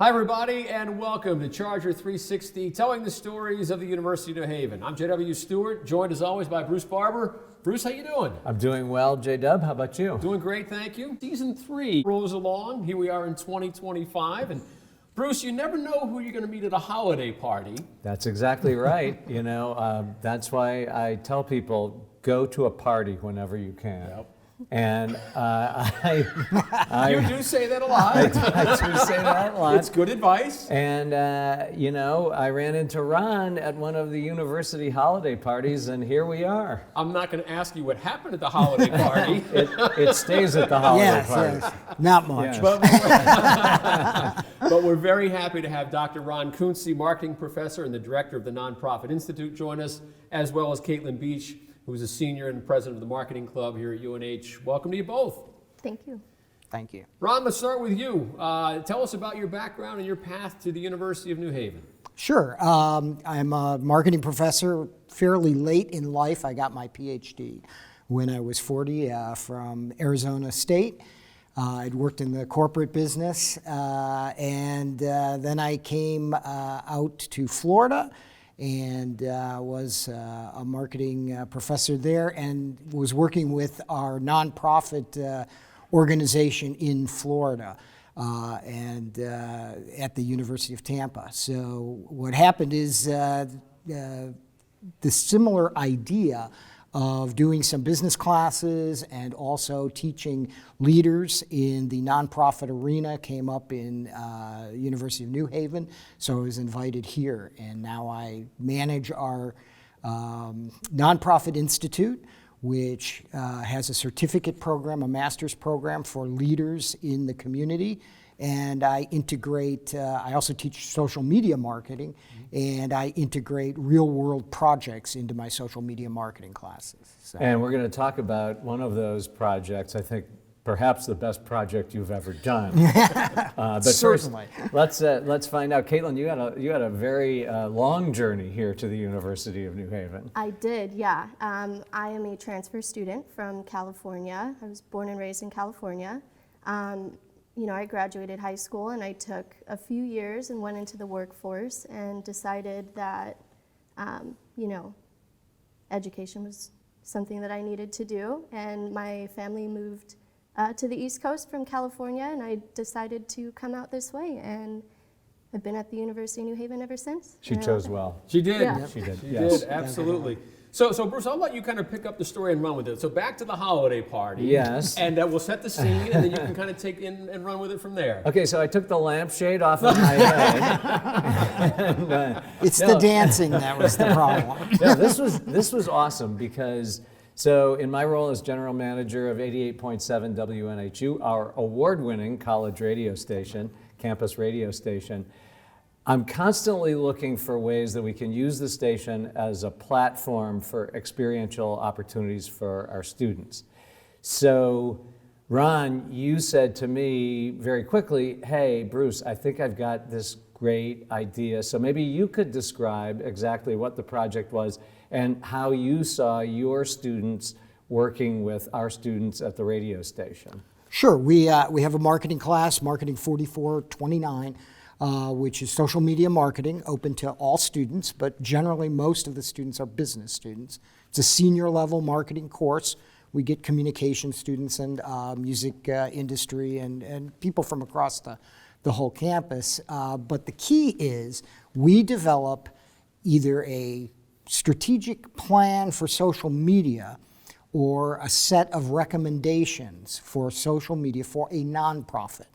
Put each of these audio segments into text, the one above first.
Hi everybody and welcome to Charger 360, telling the stories of the University of New Haven. I'm J.W. Stewart, joined as always by Bruce Barber. Bruce, how you doing? I'm doing well, J-Dub. How about you? Doing great, thank you. Season 3 rolls along. Here we are in 2025. And Bruce, you never know who you're going to meet at a holiday party. That's exactly right. That's why I tell people, go to a party whenever you can. Yep. And you do say that a lot. I do say that a lot. It's good advice. And, I ran into Ron at one of the university holiday parties, and here we are. I'm not going to ask you what happened at the holiday party. It stays at the holiday party. Yes. Not much. Yes. But we're very happy to have Dr. Ron Kuntze, marketing professor and the director of the Nonprofit Institute, join us, as well as Katelyn Beach, who's a senior and president of the marketing club here at UNH. Welcome to you both. Thank you. Thank you. Ron, let's start with you. Tell us about your background and your path to the University of New Haven. Sure. I'm a marketing professor fairly late in life. I got my PhD when I was 40 from Arizona State. I'd worked in the corporate business, and then I came out to Florida and was a marketing professor there and was working with our nonprofit organization in Florida and at the University of Tampa. So what happened is the similar idea of doing some business classes and also teaching leaders in the nonprofit arena came up in University of New Haven, so I was invited here, and now I manage our Nonprofit Institute, which has a certificate program, a master's program for leaders in the community, and I integrate, I also teach social media marketing, and I integrate real-world projects into my social media marketing classes. So. And we're going to talk about one of those projects, I think perhaps the best project you've ever done. But Certainly. First, let's find out. Katelyn, you had a very long journey here to the University of New Haven. I did, yeah. I am a transfer student from California. I was born and raised in California. I graduated high school and I took a few years and went into the workforce and decided that, education was something that I needed to do. And my family moved to the East Coast from California, and I decided to come out this way. And I've been at the University of New Haven ever since. She chose well. She did. Yeah. She did. She Yes. did, absolutely. So Bruce, I'll let you kind of pick up the story and run with it. So back to the holiday party. Yes. And we'll set the scene, and then you can kind of take in and run with it from there. Okay, so I took the lampshade off of my head. And, It's the dancing that was the problem. no, this was awesome because, so in my role as general manager of 88.7 WNHU, our award-winning college radio station, campus radio station, I'm constantly looking for ways that we can use the station as a platform for experiential opportunities for our students. So, Ron, you said to me very quickly, hey, Bruce, I think I've got this great idea. So maybe you could describe exactly what the project was and how you saw your students working with our students at the radio station. Sure. We have a marketing class, Marketing 4429, which is social media marketing, open to all students, but generally most of the students are business students. It's a senior level marketing course. We get communication students and music industry and people from across the whole campus. But the key is we develop either a strategic plan for social media or a set of recommendations for social media for a nonprofit.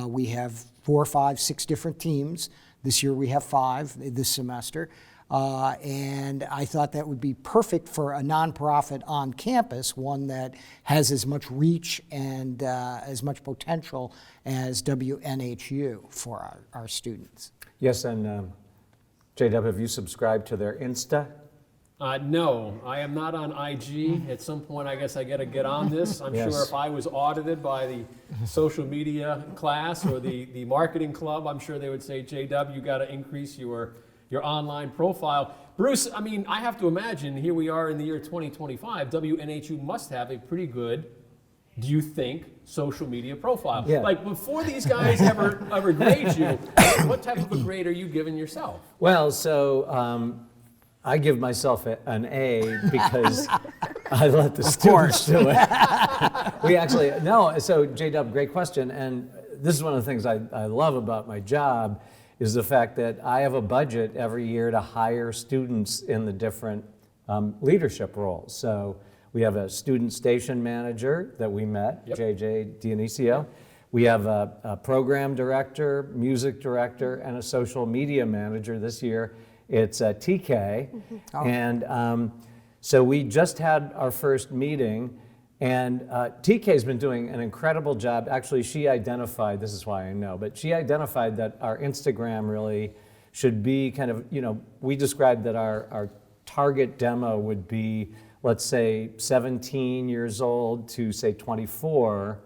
We have 4, 5, 6 different teams. This year we have 5 this semester. And I thought that would be perfect for a nonprofit on campus, one that has as much reach and as much potential as WNHU for our students. Yes, and J-Dub, have you subscribed to their Insta? No, I am not on IG. At some point, I guess I got to get on this. I'm Yes. sure if I was audited by the social media class or the marketing club, I'm sure they would say, JW, you got to increase your online profile. Bruce, I mean, I have to imagine here we are in the year 2025. WNHU must have a pretty good, do you think, social media profile. Yeah. Like before these guys ever grade you, what type of a grade are you giving yourself? Well, so I give myself an A because I let the students do it. We actually, no, so J-Dub, great question. And this is one of the things I love about my job is the fact that I have a budget every year to hire students in the different leadership roles. So we have a student station manager that we met, JJ Dionisio. We have a program director, music director, and a social media manager this year. It's TK. And so we just had our first meeting, and TK's been doing an incredible job. Actually, she identified, this is why I know, but she identified that our Instagram really should be kind of, we described that our target demo would be, let's say, 17 years old to, say, 24.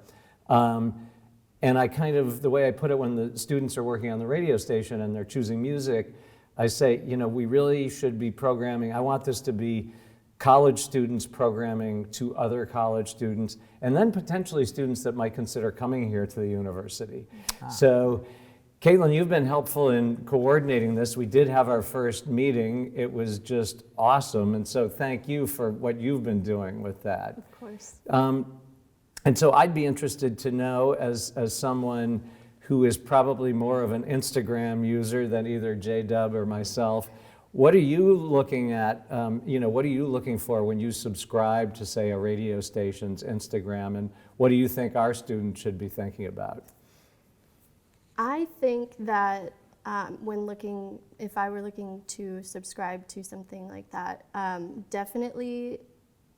And I kind of, the way I put it when the students are working on the radio station and they're choosing music, I say, we really should be programming. I want this to be college students programming to other college students, and then potentially students that might consider coming here to the university. So, Katelyn, you've been helpful in coordinating this. We did have our first meeting. It was just awesome, and so thank you for what you've been doing with that. Of course. And so I'd be interested to know, as someone who is probably more of an Instagram user than either J-Dub or myself, what are you looking at, what are you looking for when you subscribe to, say, a radio station's Instagram, and what do you think our students should be thinking about? I think that if I were looking to subscribe to something like that, definitely,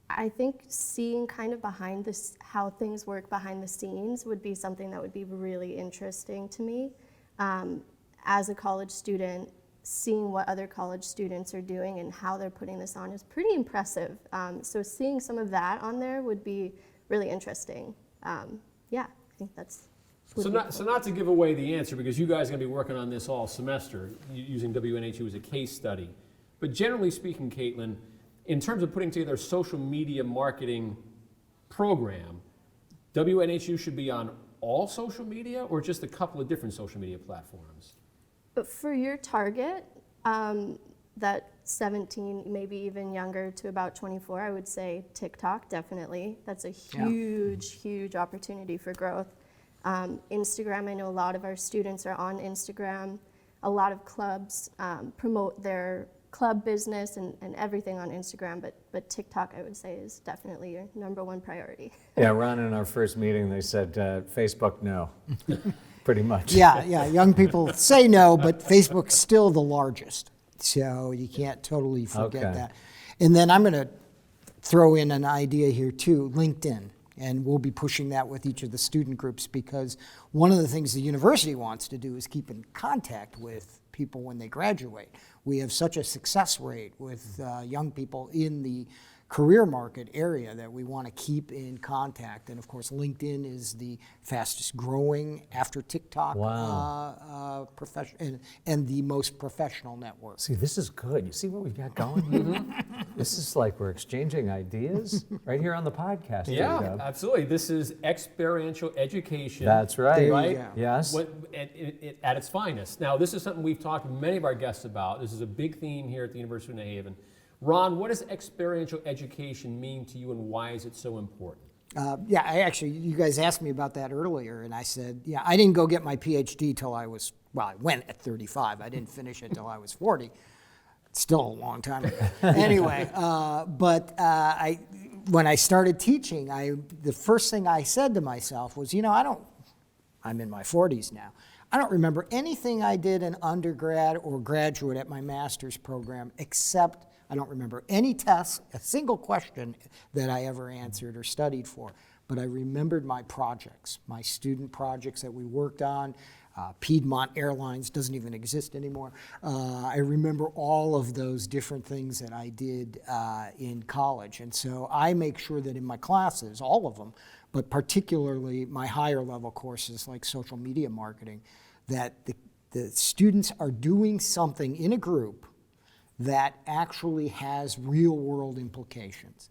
I think seeing kind of behind this, how things work behind the scenes would be something that would be really interesting to me. As a college student, seeing what other college students are doing and how they're putting this on is pretty impressive. So seeing some of that on there would be really interesting. I think that's. So not to give away the answer, because you guys are going to be working on this all semester, using WNHU as a case study. But generally speaking, Katelyn, in terms of putting together a social media marketing program, WNHU should be on all social media or just a couple of different social media platforms? But for your target, that 17, maybe even younger to about 24, I would say TikTok, definitely. That's a huge opportunity for growth. Instagram, I know a lot of our students are on Instagram. A lot of clubs promote their club business and everything on Instagram, but TikTok, I would say, is definitely your number one priority. Yeah, Ron, in our first meeting, they said, Facebook, no, pretty much. Yeah, young people say no, but Facebook's still the largest, so you can't totally forget that. And then I'm going to throw in an idea here too, LinkedIn. And we'll be pushing that with each of the student groups, because one of the things the university wants to do is keep in contact with people when they graduate. We have such a success rate with young people in the career market area that we want to keep in contact. And of course, LinkedIn is the fastest growing after TikTok and the most professional network. See, this is good. You see what we've got going? This is like we're exchanging ideas right here on the podcast. Yeah, J-Dub. absolutely. This is experiential education. That's right. Right? go. Yes. At its finest. Now, this is something we've talked to many of our guests about. This is a big theme here at the University of New Haven. Ron, what does experiential education mean to you, and why is it so important? You guys asked me about that earlier, and I said, I didn't go get my PhD till I went at 35. I didn't finish it till I was 40. It's still a long time ago. Anyway, when I started teaching, the first thing I said to myself was, I'm in my 40s now. I don't remember anything I did in undergrad or graduate at my master's program, except I don't remember any tests, a single question that I ever answered or studied for. But I remembered my projects, my student projects that we worked on. Piedmont Airlines doesn't even exist anymore. I remember all of those different things that I did in college. And so I make sure that in my classes, all of them, but particularly my higher level courses like social media marketing, that the students are doing something in a group that actually has real world implications.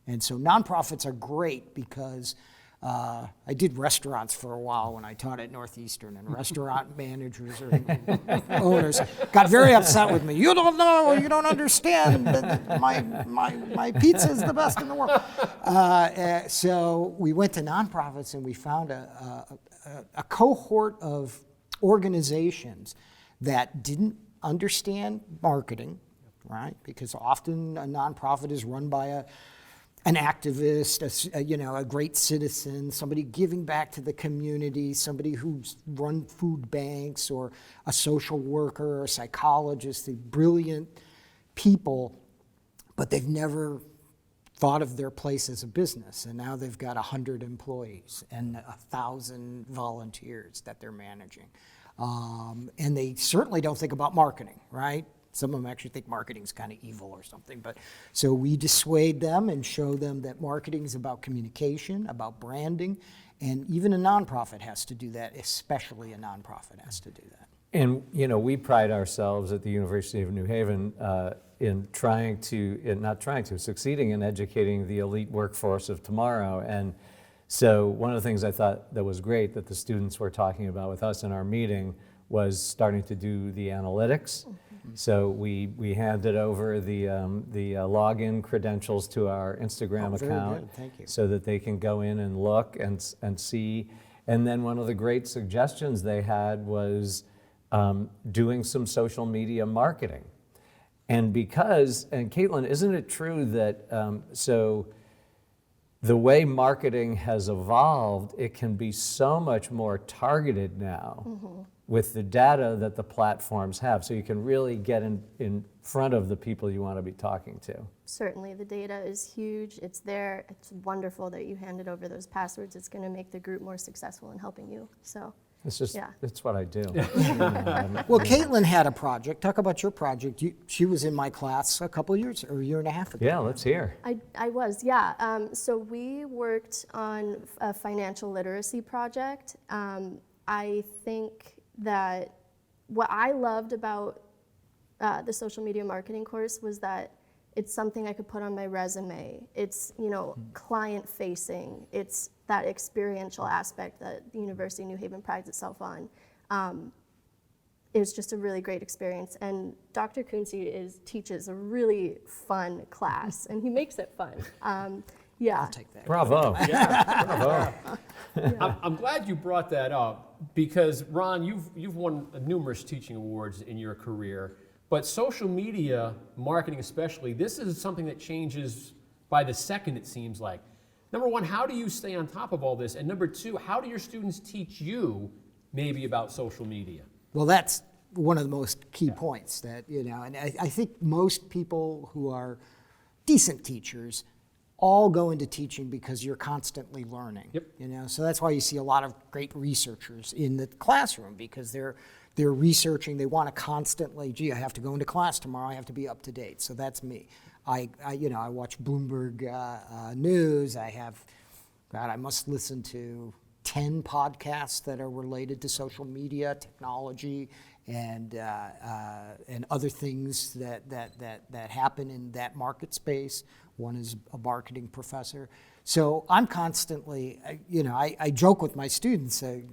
And so nonprofits are great because I did restaurants for a while when I taught at Northeastern, and restaurant managers or owners got very upset with me. You don't know, you don't understand. My pizza is the best in the world. So we went to nonprofits and we found a cohort of organizations that didn't understand marketing, right? Because often a nonprofit is run by an activist, a great citizen, somebody giving back to the community, somebody who's run food banks, or a social worker or a psychologist. They're brilliant people, but they've never thought of their place as a business. And now they've got 100 employees and 1,000 volunteers that they're managing. And they certainly don't think about marketing, right? Some of them actually think marketing's kind of evil or something. But so we dissuade them and show them that marketing is about communication, about branding, and even a nonprofit has to do that, especially a nonprofit has to do that. And we pride ourselves at the University of New Haven in succeeding in educating the elite workforce of tomorrow. And so one of the things I thought that was great that the students were talking about with us in our meeting was starting to do the analytics. So we handed over the login credentials to our Instagram account, good. Thank you. so that they can go in and look and see. And then one of the great suggestions they had was doing some social media marketing. And Katelyn, isn't it true that so the way marketing has evolved, it can be so much more targeted now with the data that the platforms have, so you can really get in front of the people you want to be talking to. Certainly, the data is huge. It's there. It's wonderful that you handed over those passwords. It's going to make the group more successful in helping you. So. It's just, Yeah. it's what I do. Well, Katelyn had a project. Talk about your project. She was in my class a couple of years, or a year and a half ago. Yeah, let's hear. I was, yeah. So we worked on a financial literacy project. I think that what I loved about the social media marketing course was that it's something I could put on my resume. It's, client facing. It's that experiential aspect that the University of New Haven prides itself on. It was just a really great experience. And Dr. Kuntze teaches a really fun class, and he makes it fun. Yeah. I'll take that. Bravo. Yeah. Bravo. I'm glad you brought that up because, Ron, you've won numerous teaching awards in your career, but social media marketing especially, this is something that changes by the second, it seems like. Number one, how do you stay on top of all this? And number two, how do your students teach you maybe about social media? Well, that's one of the most key points that, and I think most people who are decent teachers all go into teaching because you're constantly learning. Yep. So that's why you see a lot of great researchers in the classroom, because they're researching. They want to constantly, I have to go into class tomorrow. I have to be up to date. So that's me. I watch Bloomberg News. I must listen to 10 podcasts that are related to social media, technology, and other things that happen in that market space. One is a marketing professor. So I'm constantly, I joke with my students, it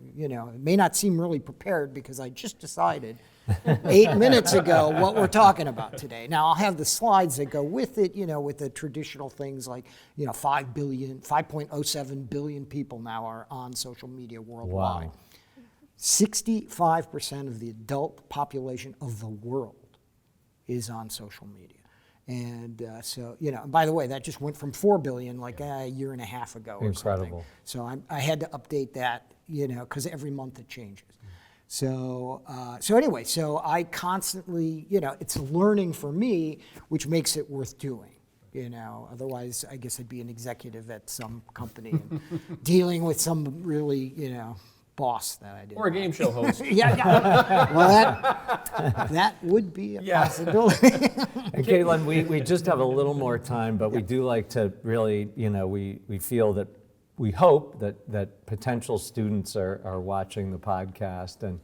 may not seem really prepared because I just decided 8 minutes ago what we're talking about today. Now I'll have the slides that go with it, with the traditional things like, 5.07 billion people now are on social media worldwide. Wow. 65% of the adult population of the world is on social media. And so, by the way, that just went from 4 billion like a year and a half ago or Incredible. something. So I had to update that, because every month it changes. So anyway, so I constantly, it's learning for me, which makes it worth doing. Otherwise, I guess I'd be an executive at some company and dealing with some really, boss that I did. Or a game show host. Yeah. Well, that would be a possibility. And Katelyn, we just have a little more time, but we do like to really, we feel that, we hope that potential students are watching the podcast.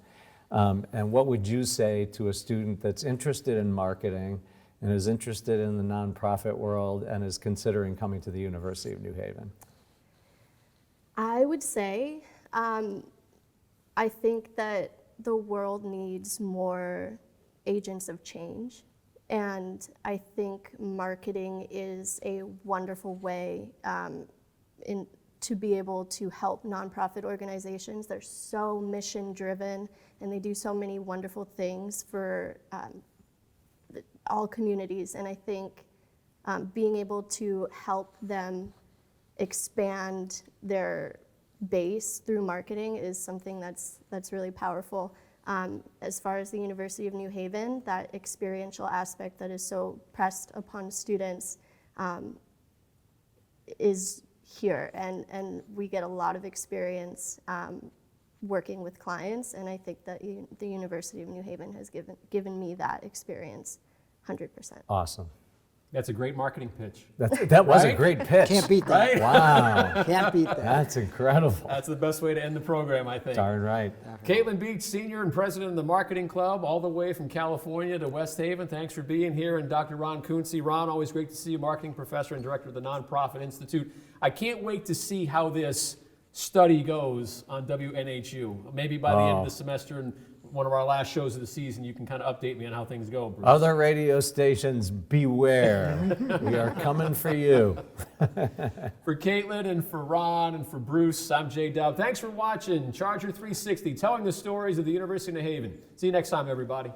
And what would you say to a student that's interested in marketing and is interested in the nonprofit world and is considering coming to the University of New Haven? I would say I think that the world needs more agents of change. And I think marketing is a wonderful way to be able to help nonprofit organizations. They're so mission driven and they do so many wonderful things for all communities. And I think being able to help them expand their base through marketing is something that's really powerful. As far as the University of New Haven, that experiential aspect that is so pressed upon students is here, and we get a lot of experience working with clients, and I think that the University of New Haven has given me that experience 100%. Awesome. That's a great marketing pitch. That was a great pitch. Can't beat that. Right? Wow. Can't beat that. That's incredible. That's the best way to end the program, I think. Darn right. Katelyn Beach, Senior and President of the Marketing Club, all the way from California to West Haven. Thanks for being here. And Dr. Ron Kuntze. Ron, always great to see you, Marketing Professor and Director of the Nonprofit Institute. I can't wait to see how this study goes on WNHU. Maybe by the end of the semester and one of our last shows of the season, you can kind of update me on how things go, Bruce. Other radio stations, beware. We are coming for you. For Katelyn and for Ron and for Bruce, I'm Jay Dub. Thanks for watching Charger 360, telling the stories of the University of New Haven. See you next time, everybody.